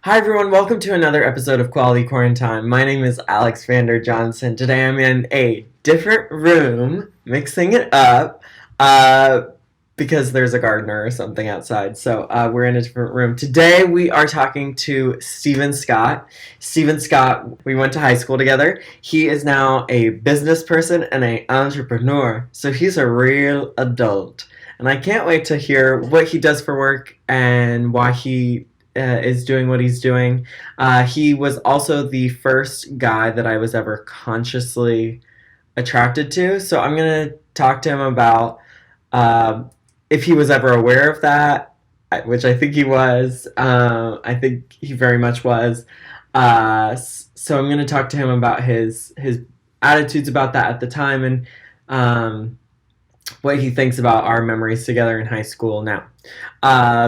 Hi everyone, welcome to another episode of Quality QuaranTIME. My name is Alex Vander Johnson. Today I'm in a different room, mixing it up, because there's a gardener or something outside. So we're in a different room. Today we are talking to Steven Scott. Steven Scott, we went to high school together. He is now a business person and an entrepreneur. So he's a real adult. And I can't wait to hear what he does for work and why he is doing what he's doing. He was also the first guy that I was ever consciously attracted to. So I'm going to talk to him about if he was ever aware of that, which I think he was. I think he very much was. So I'm going to talk to him about his attitudes about that at the time and what he thinks about our memories together in high school now.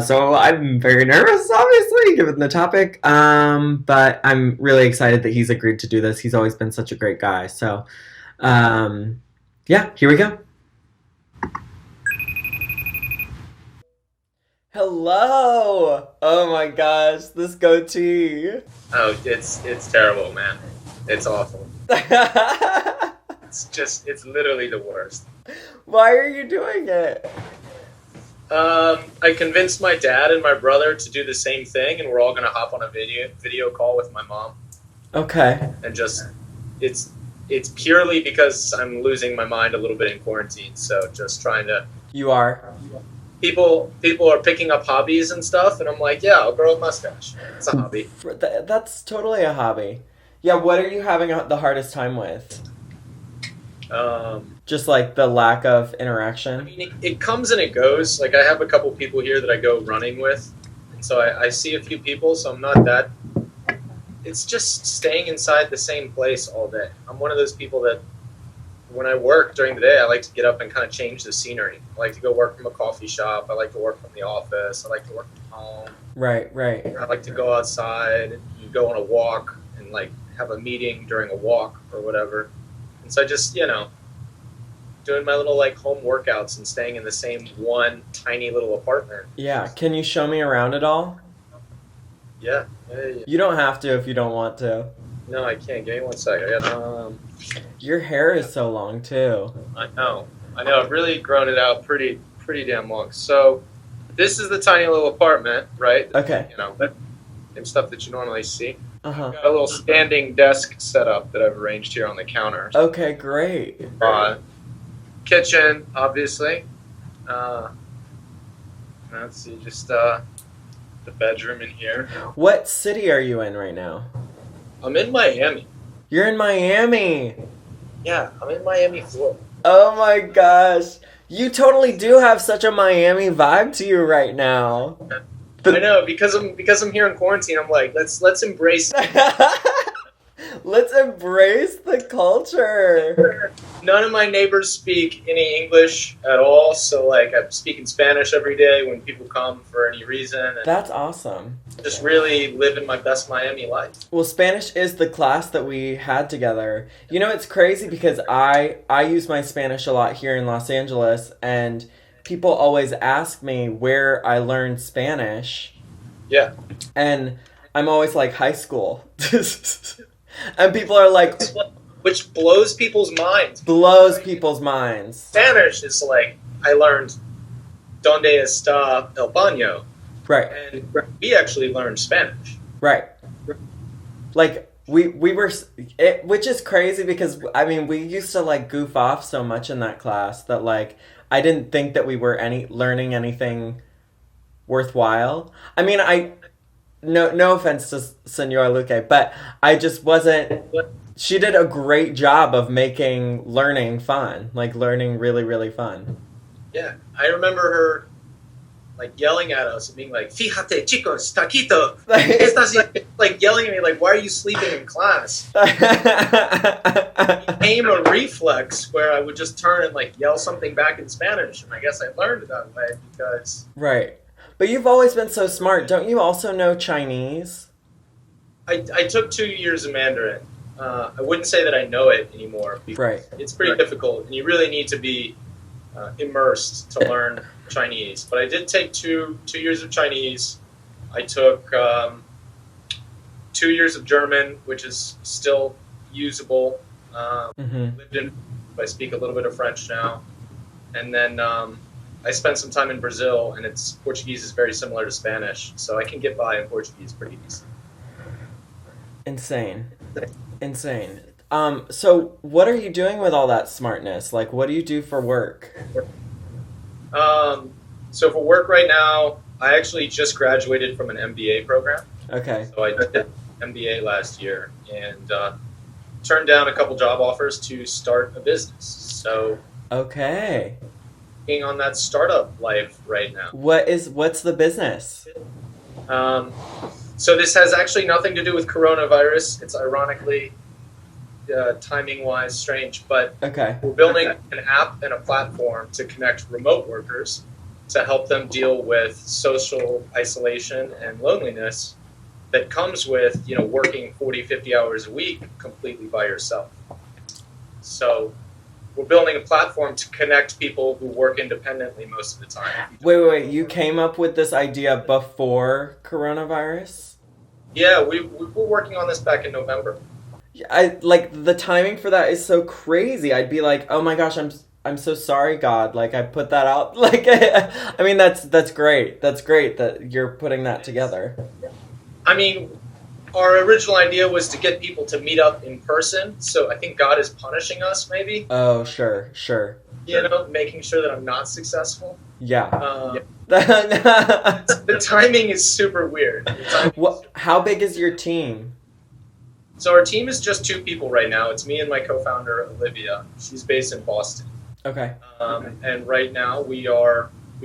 So I'm very nervous, obviously, given the topic, but I'm really excited that he's agreed to do this. He's always been such a great guy. So, yeah, here we go. Hello! Oh my gosh, this goatee. Oh, it's terrible, man. It's awful. It's literally the worst. Why are you doing it? I convinced my dad and my brother to do the same thing, and we're all gonna hop on a video call with my mom. Okay. And just it's purely because I'm losing my mind a little bit in quarantine. So just trying to. You are. People are picking up hobbies and stuff, and I'm like, yeah, I'll grow a mustache. It's a hobby. That's totally a hobby. Yeah. What are you having the hardest time with? Just like the lack of interaction. I mean, it comes and it goes. Like I have a couple people here that I go running with, and so I see a few people. So I'm not that. It's just staying inside the same place all day. I'm one of those people that when I work during the day, I like to get up and kind of change the scenery. I like to go work from a coffee shop. I like to work from the office. I like to work from home. Right. I like to go outside and go on a walk and like have a meeting during a walk or whatever. And so I just, doing my little like home workouts and staying in the same one tiny little apartment. Yeah. Can you show me around at all? Yeah. You don't have to if you don't want to. No, I can't. Give me 1 second. I got Your hair is so long too. I know. I've really grown it out pretty damn long. So this is the tiny little apartment, right? Okay. That same stuff that you normally see. Uh-huh. I've got a little standing desk set up that I've arranged here on the counter. Okay, great. Kitchen, obviously. Let's see, just the bedroom in here. What city are you in right now? I'm in Miami. You're in Miami. Yeah, I'm in Miami, Florida. Oh my gosh. You totally do have such a Miami vibe to you right now. I know, because I'm here in quarantine, I'm like, let's embrace Let's embrace the culture. None of my neighbors speak any English at all, so like I'm speaking Spanish every day when people come for any reason. And that's awesome. Just really living my best Miami life. Well, Spanish is the class that we had together. It's crazy because I use my Spanish a lot here in Los Angeles, and people always ask me where I learned Spanish. Yeah. And I'm always like, high school. And people are like... Which blows people's minds. Spanish is like, I learned Donde está el baño? Right. And we actually learned Spanish. Right. Like, we were... which is crazy because, we used to, like, goof off so much in that class that, like, I didn't think that we were learning anything worthwhile. No offense to Senora Luque, but I just wasn't... She did a great job of making learning fun. Like, learning really, really fun. Yeah. I remember her, like, yelling at us and being like, Fíjate, chicos, taquito. Like, yelling at me, like, why are you sleeping in class? It became a reflex where I would just turn and, like, yell something back in Spanish. And I guess I learned it that way because... Right. But you've always been so smart. Don't you also know Chinese? I took 2 years of Mandarin. I wouldn't say that I know it anymore. Right. It's pretty difficult, and you really need to be immersed to learn Chinese. But I did take two years of Chinese. I took 2 years of German, which is still usable. Mm-hmm. Lived in, I speak a little bit of French now, and then I spent some time in Brazil, and Portuguese is very similar to Spanish, so I can get by in Portuguese pretty easy. Insane. Insane. So what are you doing with all that smartness? Like, what do you do for work? So for work right now, I actually just graduated from an MBA program. Okay. So I did an MBA last year and turned down a couple job offers to start a business. So Okay. being on that startup life right now. What's the business? So this has actually nothing to do with coronavirus. It's ironically, timing-wise, strange, but Okay. we're building an app and a platform to connect remote workers to help them deal with social isolation and loneliness that comes with, working 40, 50 hours a week completely by yourself. So we're building a platform to connect people who work independently most of the time. Wait. You came up with this idea before coronavirus? Yeah, we were working on this back in November. I like the timing for that is so crazy. I'd be like, "Oh my gosh, I'm so sorry, God. Like I put that out." Like I mean that's great. That's great that you're putting that together. I mean, our original idea was to get people to meet up in person. So I think God is punishing us, maybe. Oh, sure. Making sure that I'm not successful. Yeah. The timing is super weird. How big is your team? So our team is just 2 people right now. It's me and my co-founder Olivia. She's based in Boston. Okay. And right now we've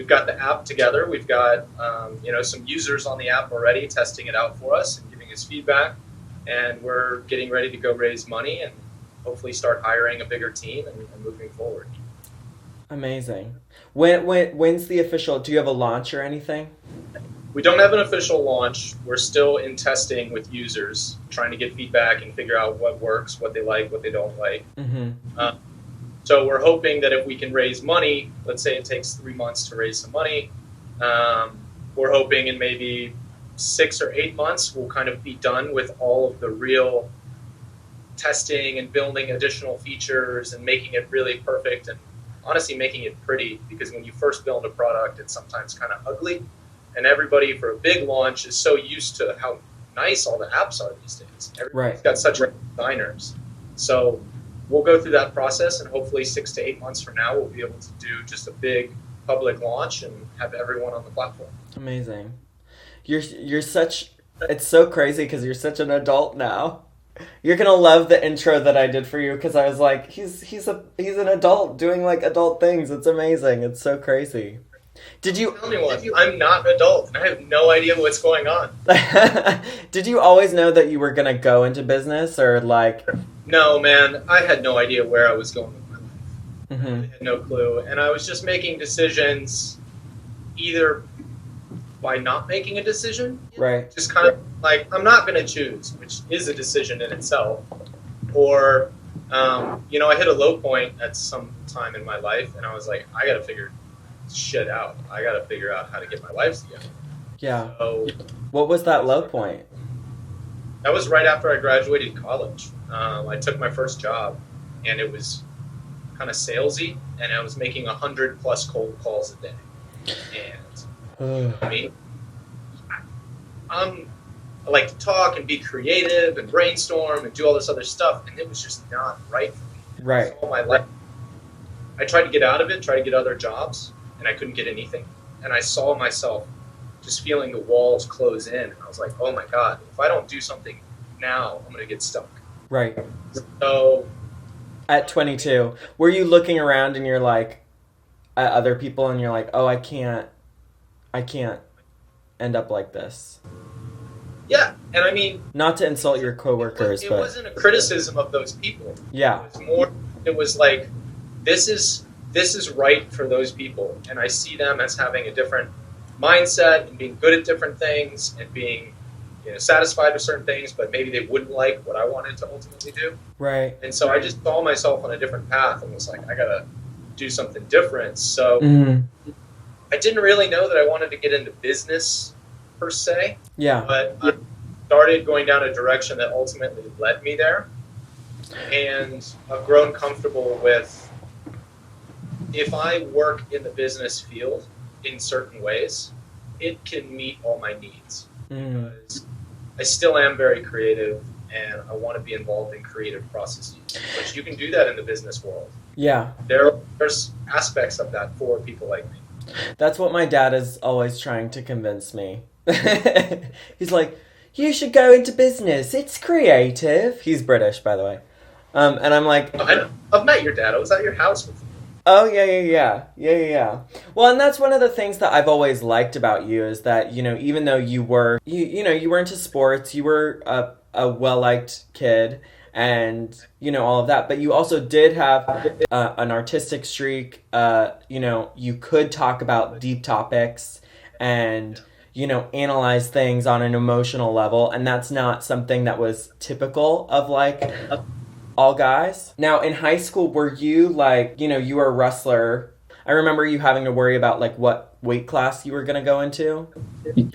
got the app together. We've got some users on the app already testing it out for us and giving us feedback. And we're getting ready to go raise money and hopefully start hiring a bigger team and moving forward. Amazing. When's the official? Do you have a launch or anything? We don't have an official launch. We're still in testing with users, trying to get feedback and figure out what works, what they like, what they don't like. Mm-hmm. So we're hoping that if we can raise money, let's say it takes 3 months to raise some money, we're hoping in maybe 6 or 8 months we'll kind of be done with all of the real testing and building additional features and making it really perfect and honestly making it pretty, because when you first build a product, it's sometimes kind of ugly. And everybody for a big launch is so used to how nice all the apps are these days. Everybody's got such great designers. So we'll go through that process, and hopefully 6 to 8 months from now, we'll be able to do just a big public launch and have everyone on the platform. Amazing. You're such. It's so crazy because you're such an adult now. You're gonna love the intro that I did for you because I was like, he's an adult doing like adult things. It's amazing. It's so crazy. Did you tell me what? I'm not an adult and I have no idea what's going on. Did you always know that you were gonna go into business, or like? No, man. I had no idea where I was going with my life. Mm-hmm. I had no clue, and I was just making decisions either by not making a decision, right? Just kind of like, I'm not going to choose, which is a decision in itself, or I hit a low point at some time in my life, and I was like, I got to figure shit out. I got to figure out how to get my life together. Yeah. So, what was that low point? That was right after I graduated college. I took my first job, and it was kind of salesy, and I was making 100+ cold calls a day. And I like to talk and be creative and brainstorm and do all this other stuff, and it was just not right for me. Right. All my life, I tried to get out of it, tried to get other jobs, and I couldn't get anything. And I saw myself just feeling the walls close in, and I was like, oh my God, if I don't do something now, I'm going to get stuck. Right. So at 22, were you looking around and you're like at other people and you're like, oh, I can't end up like this? Yeah, and I mean, not to insult your coworkers, but it wasn't a criticism of those people. Yeah. It was like, this is right for those people, and I see them as having a different mindset and being good at different things and being satisfied with certain things, but maybe they wouldn't like what I wanted to ultimately do. Right. And so I just saw myself on a different path and was like, I gotta do something different. So I didn't really know that I wanted to get into business per se. Yeah. But started going down a direction that ultimately led me there. And I've grown comfortable with, if I work in the business field in certain ways, it can meet all my needs. Because I still am very creative and I want to be involved in creative processes. But you can do that in the business world. Yeah. There's aspects of that for people like me. That's what my dad is always trying to convince me. He's like, you should go into business. It's creative. He's British, by the way. And I'm like... I've met your dad. I was at your house before. Oh, yeah. Well, and that's one of the things that I've always liked about you is that, you know, even though you were into sports, you were a well-liked kid and, you know, all of that, but you also did have an artistic streak. You know, you could talk about deep topics and, you know, analyze things on an emotional level, and that's not something that was typical of, like, all guys. Now, in high school, were you, like, you know, you were a wrestler. I remember you having to worry about, like, what weight class you were going to go into,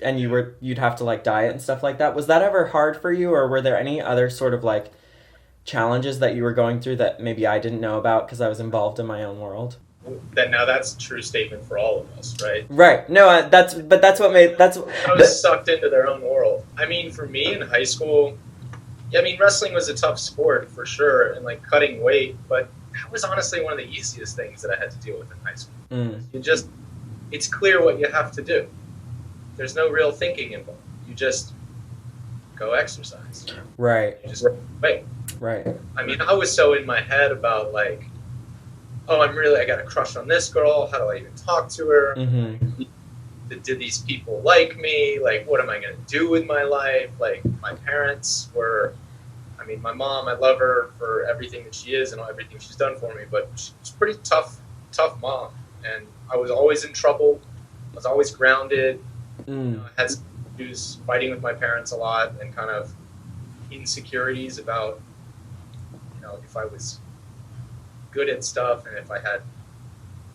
and you'd have to, like, diet and stuff like that. Was that ever hard for you, or were there any other sort of, like, challenges that you were going through that maybe I didn't know about because I was involved in my own world? Now that's a true statement for all of us, right? Right. No, that's what made... I was sucked into their own world. I mean, for me in high school... Yeah, I mean, wrestling was a tough sport for sure, and like cutting weight, but that was honestly one of the easiest things that I had to deal with in high school. It's clear what you have to do. There's no real thinking involved. You just go exercise. Right. You just wait. Right. I mean, I was so in my head about like, oh, I got a crush on this girl. How do I even talk to her? Mm-hmm. Did these people like me? Like, what am I going to do with my life? Like, my parents were, I mean, my mom, I love her for everything that she is and everything she's done for me, but she's a pretty tough mom. And I was always in trouble. I was always grounded. You know, I had issues fighting with my parents a lot and kind of insecurities about, you know, if I was good at stuff and if I had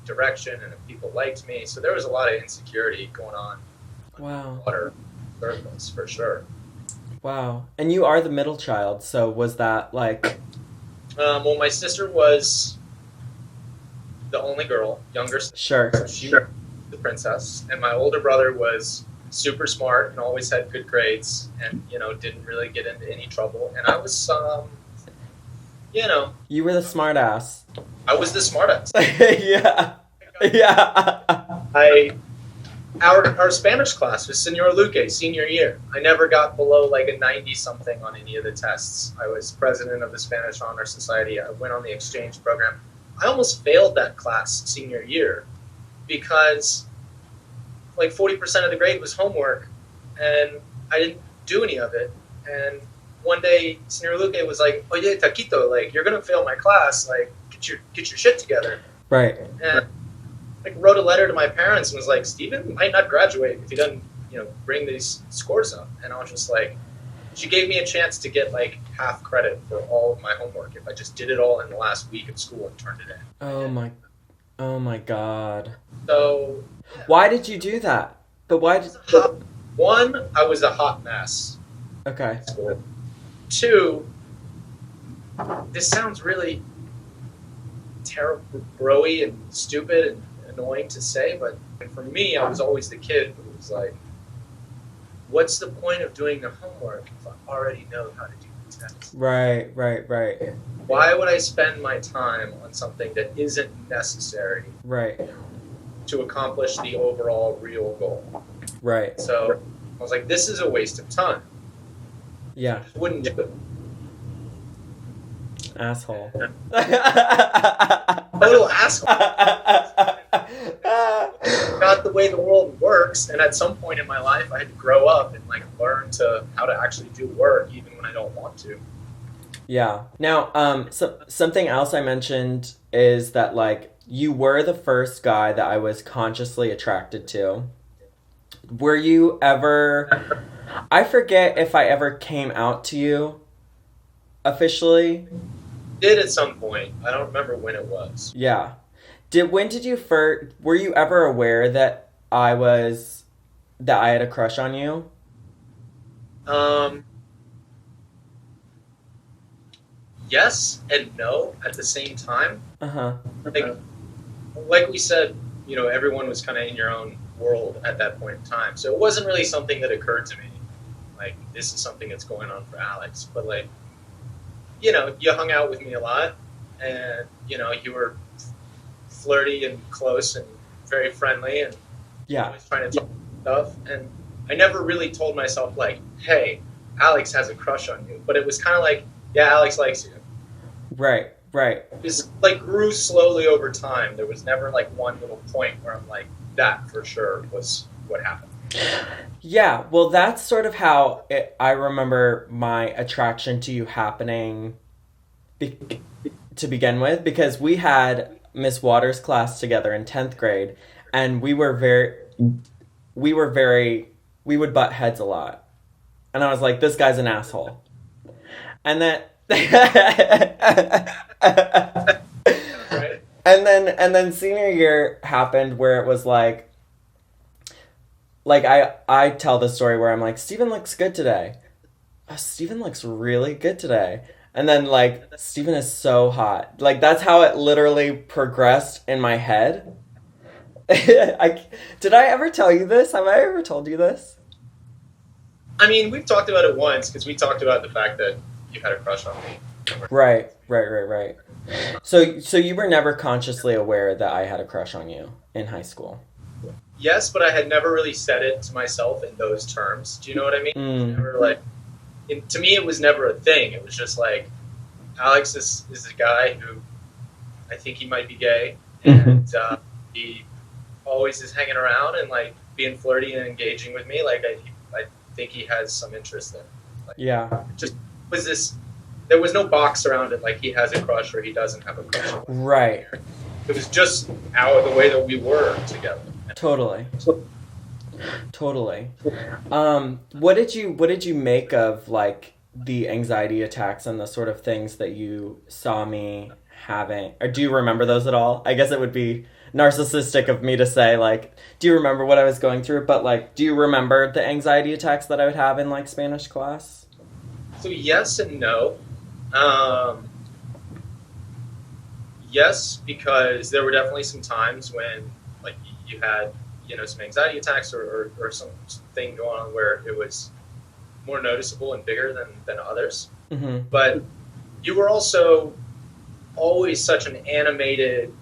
direction and if people liked me. So there was a lot of insecurity going on. Wow. Water surface for sure. Wow. And you are the middle child, so was that like... Well, my sister was the only girl, younger sister. Sure. So she was the princess. And my older brother was super smart and always had good grades and, you know, didn't really get into any trouble. And I was, you know... You were the smart ass. I was the smartest. Yeah. Our Spanish class was Senor Luque, senior year. I never got below like a 90-something on any of the tests. I was president of the Spanish Honor Society. I went on the exchange program. I almost failed that class senior year because like 40% of the grade was homework and I didn't do any of it. And one day, Senor Luque was like, "Oye, Taquito, like you're gonna fail my class. Like, get your shit together." Right. And like wrote a letter to my parents and was like, "Steven might not graduate if he doesn't, you know, bring these scores up." And I was just like, she gave me a chance to get like half credit for all of my homework if I just did it all in the last week of school and turned it in. Oh my God. So. Why did you do that? But why did... One, I was a hot mess. Okay. Two, this sounds really terrible, broy and stupid and annoying to say, but for me, I was always the kid who was like, what's the point of doing the homework if I already know how to do the test? Right. Why would I spend my time on something that isn't necessary to accomplish the overall real goal? Right. So I was like, this is a waste of time. Yeah. I just wouldn't do it. Asshole. Total asshole. Not the way the world works, and at some point in my life I had to grow up and like learn how to actually do work even when I don't want to. Yeah. Now, something else I mentioned is that like you were the first guy that I was consciously attracted to. Were you ever... I forget if I ever came out to you officially. Did at some point. I don't remember when it was. Yeah. When did you first... Were you ever aware that I had a crush on you? yes and no at the same time. Uh-huh. Like we said, everyone was kind of in your own world at that point in time. So it wasn't really something that occurred to me. Like, this is something that's going on for Alex. But, like, you hung out with me a lot. And, you were flirty and close and very friendly. And always trying to talk stuff. And I never really told myself, like, hey, Alex has a crush on you. But it was kind of like, yeah, Alex likes you. Right. It just, like, grew slowly over time. There was never, like, one little point where I'm like, that for sure was what happened. Yeah, well, that's sort of how I remember my attraction to you happening to begin with, because we had Miss Waters' class together in 10th grade, and we would butt heads a lot. And I was like, this guy's an asshole. And then... Right. And then senior year happened where it was like I tell the story where I'm like, Steven looks good today. Oh, Steven looks really good today. And then, like, Steven is so hot. Like, that's how it literally progressed in my head. Did I ever tell you this? Have I ever told you this? I mean, we've talked about it once, because we talked about the fact that you had a crush on me. Right. So you were never consciously aware that I had a crush on you in high school? Yes, but I had never really said it to myself in those terms. Do you know what I mean? Never, like, to me, it was never a thing. It was just like, Alex is a guy who I think he might be gay, and he always is hanging around and, like, being flirty and engaging with me. Like, I think he has some interest in. Like, yeah. It just was this. There was no box around it, like he has a crush or he doesn't have a crush. Right. It was just the way that we were together. Totally. What did you make of, like, the anxiety attacks and the sort of things that you saw me having? Or do you remember those at all? I guess it would be narcissistic of me to say, like, do you remember what I was going through? But, like, do you remember the anxiety attacks that I would have in, like, Spanish class? So yes and no. Yes, because there were definitely some times when, like, you had, some anxiety attacks or something going on where it was more noticeable and bigger than others. Mm-hmm. But you were also always such an animated,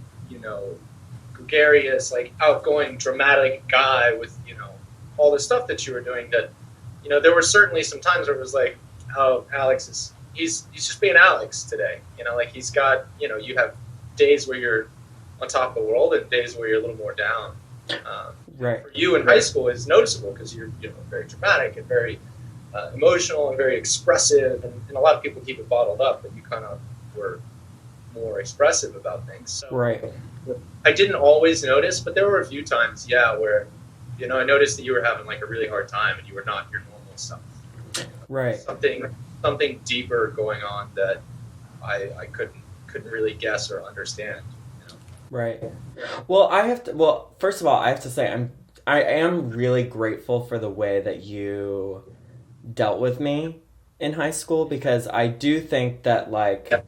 gregarious, like, outgoing, dramatic guy with, all the stuff that you were doing that, there were certainly some times where it was like, oh, Alex he's just being Alex today. Like, he's got, you have days where you're on top of the world and days where you're a little more down. Right. For you in high school is noticeable because you're very dramatic and very emotional and very expressive, and a lot of people keep it bottled up, but you kind of were more expressive about things. So right. I didn't always notice, but there were a few times, where I noticed that you were having, like, a really hard time and you were not your normal self. Right. Something deeper going on that I couldn't really guess or understand. Right. Well, first of all, I have to say I am really grateful for the way that you dealt with me in high school, because I do think that, like, a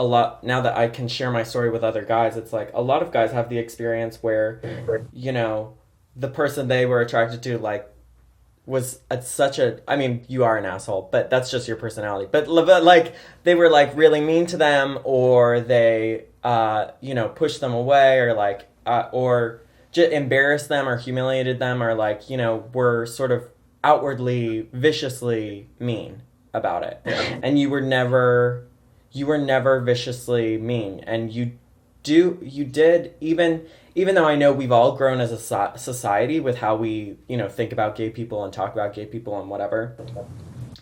lot now that I can share my story with other guys, it's like a lot of guys have the experience where, the person they were attracted to, like, was I mean, you are an asshole, but that's just your personality. But like, they were, like, really mean to them, or they, pushed them away, or, like, or just embarrassed them or humiliated them, or, like, were sort of outwardly, viciously mean about it. And you were never viciously mean. And you did, even though I know we've all grown as a society with how we, think about gay people and talk about gay people and whatever.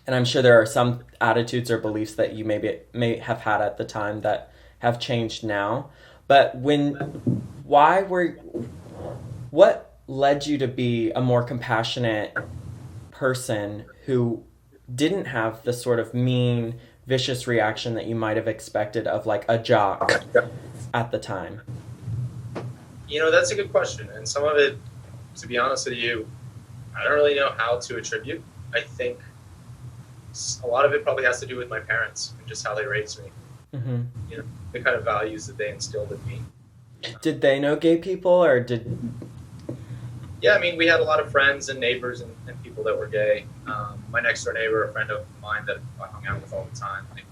And I'm sure there are some attitudes or beliefs that you may have had at the time that have changed now. But what led you to be a more compassionate person who didn't have the sort of mean, vicious reaction that you might have expected of, like, a jock at the time? That's a good question. And some of it, to be honest with you, I don't really know how to attribute. I think a lot of it probably has to do with my parents and just how they raised me. Mm-hmm. You know, the kind of values that they instilled in me. Did they know gay people, or did? Yeah, I mean, we had a lot of friends and neighbors and people that were gay. My next door neighbor, a friend of mine that I hung out with all the time, like,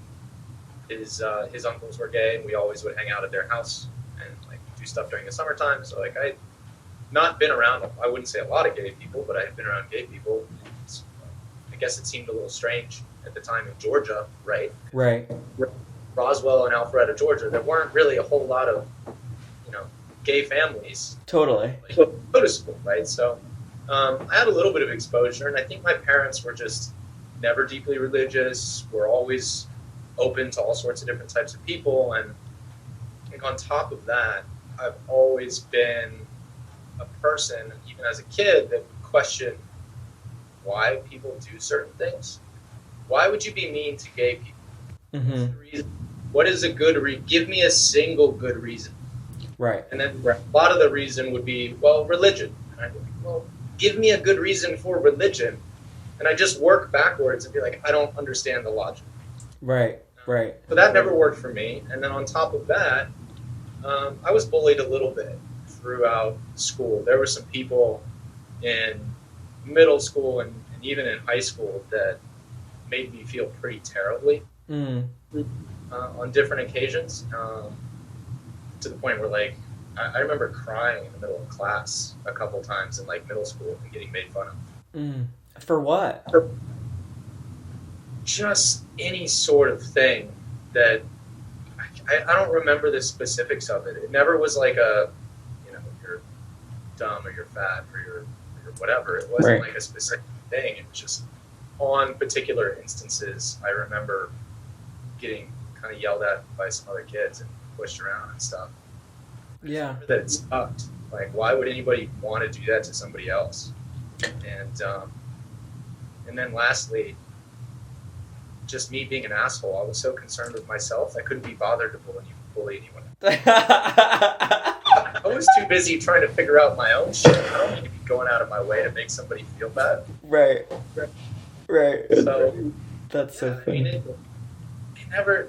his uncles were gay, and we always would hang out at their house and like do stuff during the summertime. So like I not been around, I wouldn't say a lot of gay people, but I had been around gay people. I guess it seemed a little strange at the time in Georgia, right? Right. Roswell and Alpharetta, Georgia, there weren't really a whole lot of, gay families. Totally. Like, noticeable, right? So I had a little bit of exposure, and I think my parents were just never deeply religious, were always open to all sorts of different types of people, and I think on top of that, I've always been a person, even as a kid, that would question why people do certain things. Why would you be mean to gay people? Mm-hmm. What's the reason? What is a good reason? Give me a single good reason. Right. And then a lot of the reason would be, well, religion. And I'd be like, well, give me a good reason for religion. And I just work backwards and be like, I don't understand the logic. Right, right. So that never worked for me. And then on top of that, I was bullied a little bit throughout school. There were some people in middle school and even in high school that made me feel pretty terribly on different occasions, to the point where like I remember crying in the middle of class a couple times in like middle school and getting made fun of. For what? For just any sort of thing that I don't remember the specifics of it. It never was like a, you're dumb or you're fat or you're whatever. It wasn't like a specific thing. It was just on particular instances. I remember getting kind of yelled at by some other kids and pushed around and stuff. Yeah. That it sucked. Like, why would anybody want to do that to somebody else? And then lastly, just me being an asshole. I was so concerned with myself, I couldn't be bothered to bully anyone. I was too busy trying to figure out my own shit. I don't need to be going out of my way to make somebody feel bad. Right. So that's so funny. I mean,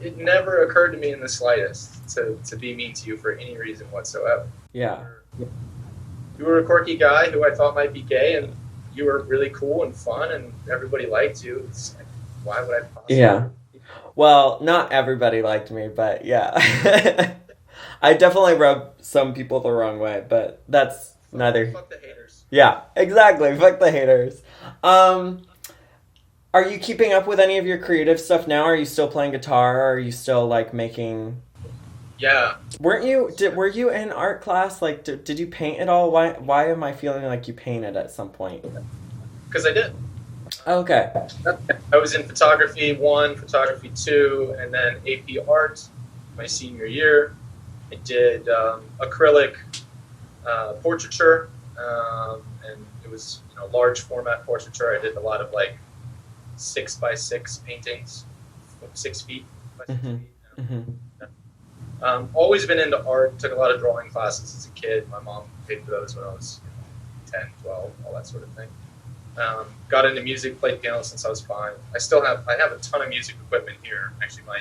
it never occurred to me in the slightest to be mean to you for any reason whatsoever. Yeah. You were a quirky guy who I thought might be gay, and you were really cool and fun, and everybody liked you. It's like, why would I possibly? Yeah. Well, not everybody liked me, but yeah. I definitely rubbed some people the wrong way, but that's neither. Fuck the haters. Yeah, exactly. Fuck the haters. Are you keeping up with any of your creative stuff now? Are you still playing guitar? Or are you still like making? Yeah. Were you in art class? Like, did you paint at all? Why am I feeling like you painted at some point? Because I did. Okay. I was in photography 1, photography 2, and then AP art my senior year. I did acrylic portraiture, and it was large format portraiture. I did a lot of like 6x6 paintings, 6 feet by 6 feet. Always been into art. Took a lot of drawing classes as a kid. My mom paid for those when I was 10, 12, all that sort of thing. Got into music, played piano since I was 5. I have a ton of music equipment here. Actually, my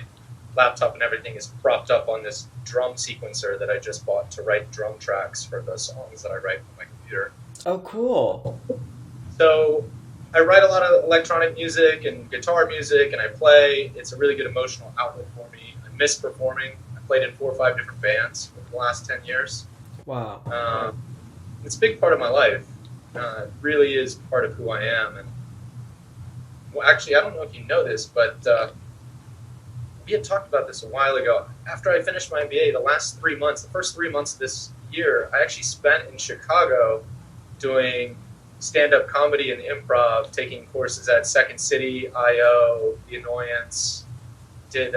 laptop and everything is propped up on this drum sequencer that I just bought to write drum tracks for the songs that I write on my computer. Oh, cool. So I write a lot of electronic music and guitar music, and I play. It's a really good emotional outlet for me. I miss performing. I played in 4 or 5 different bands over the last 10 years. Wow. It's a big part of my life. It really is part of who I am. And well, actually, I don't know if you know this, but we had talked about this a while ago. After I finished my MBA, the first 3 months of this year, I actually spent in Chicago doing stand-up comedy and improv, taking courses at Second City, IO, The Annoyance, did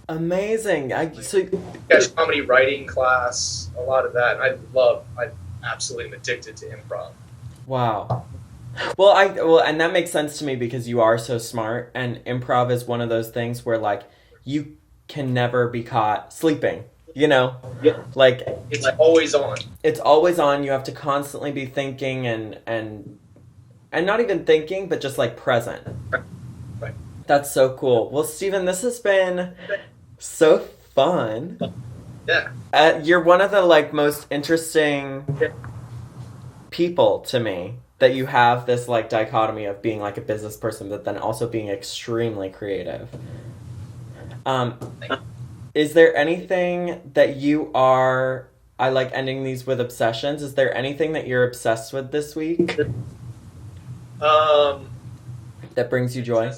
amazing. sketch comedy writing class, a lot of that. I absolutely am addicted to improv. Wow. Well, and that makes sense to me because you are so smart, and improv is one of those things where like you can never be caught sleeping. Yeah. Like It's always on. It's always on. You have to constantly be thinking and not even thinking, but just like present. Right. That's so cool. Well, Steven, this has been so fun. Yeah. You're one of the like most interesting people to me that you have this like dichotomy of being like a business person but then also being extremely creative. Um, is there anything that you are I like ending these with obsessions. Is there anything that you're obsessed with this week Um, that brings you joy?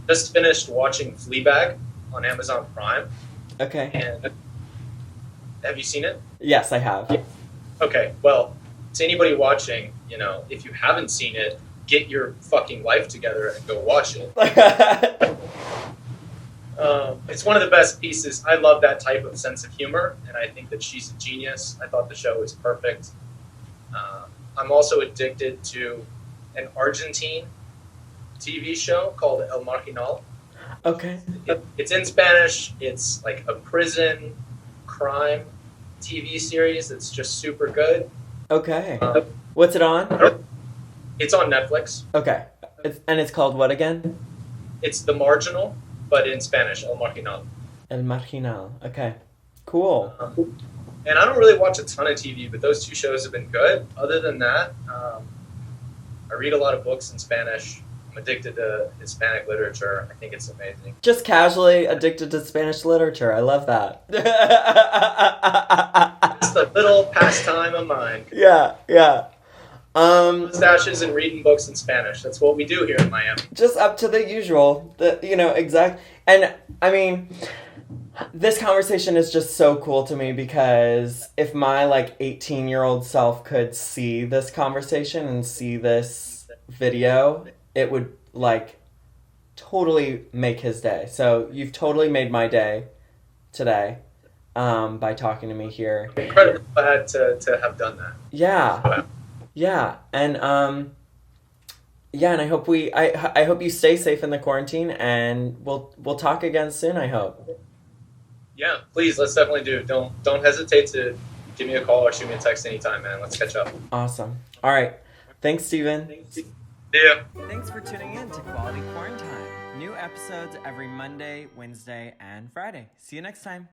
just finished watching Fleabag on Amazon Prime, Okay. and have you seen it? Yes, I have. Okay, well, to anybody watching, if you haven't seen it, get your fucking life together and go watch it. It's one of the best pieces. I love that type of sense of humor, and I think that she's a genius. I thought the show was perfect. I'm also addicted to an Argentine TV show called El Marginal. Okay. It's in Spanish. It's like a prison crime TV series that's just super good. Okay. What's it on? It's on Netflix. Okay. It's called what again? It's The Marginal, but in Spanish, El Marginal. El Marginal. Okay. Cool. And I don't really watch a ton of TV, but those two shows have been good. Other than that, I read a lot of books in Spanish. I'm addicted to Hispanic literature. I think it's amazing. Just casually addicted to Spanish literature. I love that. It's a little pastime of mine. Yeah, yeah. Mustaches and reading books in Spanish. That's what we do here in Miami. Just up to the usual. Exact. And I mean, this conversation is just so cool to me because if my like 18-year-old self could see this conversation and see this video, it would like totally make his day. So you've totally made my day today by talking to me here. I'm incredibly glad to have done that. Yeah. Yeah. And and I hope I hope you stay safe in the quarantine and we'll talk again soon, I hope. Yeah, please, let's definitely do. Don't hesitate to give me a call or shoot me a text anytime, man. Let's catch up. Awesome. All right. Thanks, Steven. Yeah. Thanks for tuning in to Quality QuaranTIME. New episodes every Monday, Wednesday, and Friday. See you next time.